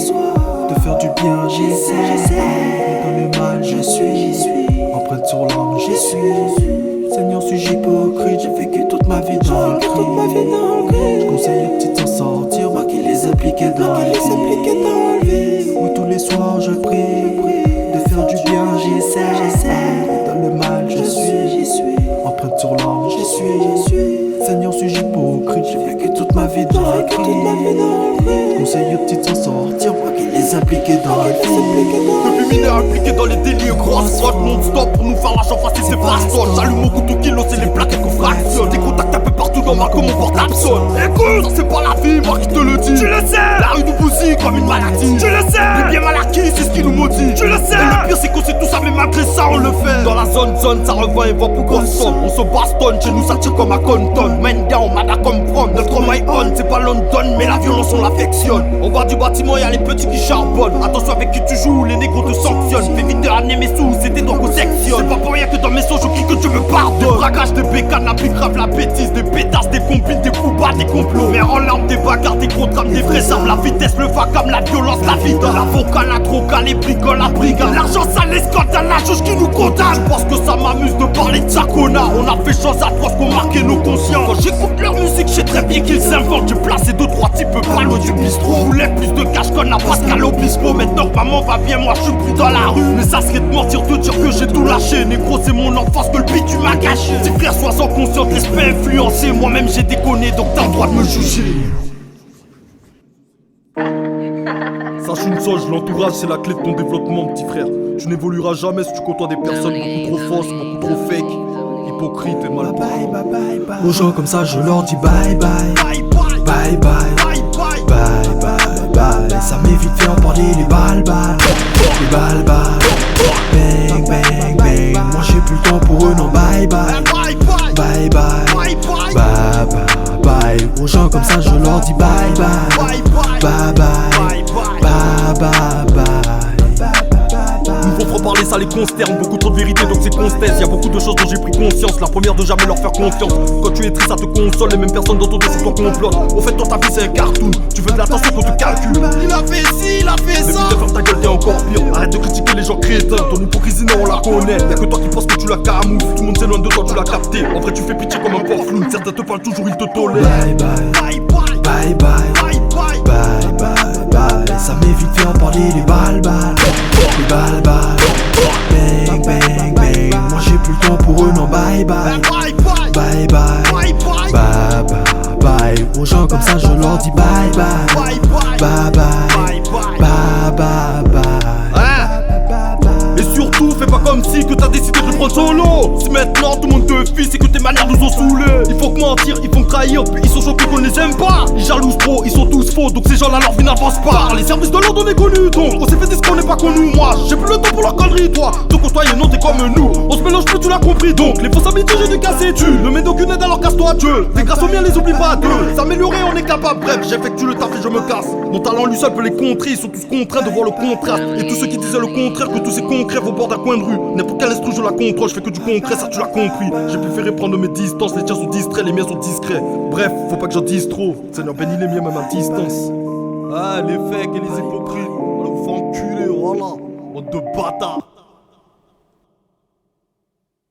De faire du bien, j'essaie. Dans le mal, je suis. Empreinte sur l'âme, j'y suis. Seigneur, suis-je hypocrite? J'ai vécu toute ma vie dans le gris. Je conseille aux petites s'en sortir, moi qui les appliquais dans le vide. Oui, tous les soirs je prie. De faire du bien, j'essaie. Dans le mal, je suis. Empreinte sur l'âme, j'y suis. Seigneur, suis-je hypocrite? J'ai vécu toute ma vie dans le gris. Conseille aux petites s'en sortir, moi qui les appliquais dans le vide. Depuis mineur impliqué dans les délires croissants, non-stop pour nous faire l'argent facile, c'est baston. J'allume mon couteau kilo, c'est les plaquettes qu'on fractionne. Des contacts un peu partout dans ma com, mon portable sonne. Écoute, ça c'est pas la vie, moi qui te le dis. Tu le sais, la rue nous bousille comme une maladie. Tu le sais, les biens mal acquis, c'est ce qui nous maudit. Tu le sais, et le pire c'est qu'on sait tout ça, mais malgré ça on le fait. Dans la zone, ça revient et va pour qu'on sonne. On se bastonne, chez nous ça tire comme à Compton. Man down, mada comme from. Notre my on, c'est pas London, mais la violence on l'affectionne. On va du bâtiment, y'a les petits qui charbonnent. Attention avec qui tu joues, les négros te sanctionnent. Fais vite de ramener mes sous, c'était donc qu'on sectionne. C'est pas pour rien que dans mes songes, je crie que tu me pardonnes. Des bragages, des bécanes, la plus grave, la bêtise. Des pétasses, des combines, des coups bas, des complots. Mais en larmes, des bagarres, des gros drames, des vraies armes. La vitesse, le vacarme, la violence, la vie. L'avocat, la troca, les brigands, la brigade. L'argent, ça les scandale, la juge qui nous condamne. Tu penses que ça m'amuse de parler de ça, connard? On a fait chose à trois qu'on marquait nos consciences. Quand j'écoute leur musique, je sais très bien qu'ils s'inventent. J'ai placé 2-3 types pas loin du bistrot. On voulait plus de cash qu'on a Pascal Obispo. Maintenant que maman va bien, moi je suis plus dans la rue. Mais ça serait de mentir de dire que j'ai tout lâché. Négro, c'est mon enfance que le beat tu m'as gâché. Si frère, sois-en conscient, respect influencé. Moi-même j'ai déconné, donc t'as le droit de me juger. Sache une chose, l'entourage c'est la clé de ton développement, petit frère. Tu n'évolueras jamais si tu côtoies des personnes beaucoup trop fausses, beaucoup trop fake, hypocrites et mal parlées. Aux gens comme ça, je leur dis bye bye. Bye bye. Ça m'évite de faire parler les balles. Les balles. Bang bang bang. Moi j'ai plus le temps pour eux, non bye bye. Bye bye. Aux gens comme ça, je leur dis bye bye. Bye bye. Nouveau franc-parler, ça les consterne. Beaucoup trop de vérité, donc c'est constèse. Y'a beaucoup de choses dont j'ai pris conscience. La première, de jamais leur faire confiance. Quand tu es triste, ça te console. Les mêmes personnes dans ton dos, c'est toi complote. Au fait, toi, ta vie, c'est un cartoon. Tu veux de l'attention qu'on te calcule. Il a fait ci, il a fait ça. De faire ta gueule, t'es encore pire. Arrête de critiquer les gens crétins. Ton hypocrisie, non, on la connaît. Y'a que toi qui penses que tu la camoufles. Tout le monde s'éloigne de toi, tu l'as capté. En vrai, tu fais pitié comme un porc flou. Certains te parlent toujours, ils te tolèrent. Bye bye. Ça m'évite de faire parler les balles. Les balles. Bang bang. Moi j'ai plus le temps pour eux, non bye bye. Bye. Aux gens comme ça, je leur dis bye bye. Et surtout, fais pas comme si que t'as décidé de prendre solo. Si maintenant tout le monde te fuit, c'est que tes manières nous ont saoulés. Ils font que mentir, ils font que trahir, puis ils sont choqués qu'on les aime pas. Ils jalousent trop, ils sont tous faux, donc ces gens-là leur vie n'avance pas. Les services de l'ordre on est connus, donc on s'est fait dire qu'on n'est pas connus. Moi, j'ai plus le temps pour leur connerie, toi. Donc on et non, t'es comme nous. On se mélange plus, tu l'as compris, donc les fausses amitiés j'ai dû casser, tu ne mets d'aucune aide alors casse-toi, Dieu. Fais grâce aux miens, les oublie pas, deux. S'améliorer, on est capable, bref, j'effectue le taf et je me casse. Mon talent lui seul peut les contrer, ils sont tous contraints de voir le contraste. Et tous ceux qui disaient le contraire, que tous ces concrets au bord d'un coin de rue. N'importe quel instru je la contrôle, je fais que du concret, ça tu l'as compris. J'ai préféré prendre mes distances, les tiens sont distraits, les miens sont discrets. Bref, faut pas que j'en dise trop, Seigneur bénis les miens même à distance. Ah, les fakes et les hypocrites, on va vous faire enculer, voilà, bande de bâtards.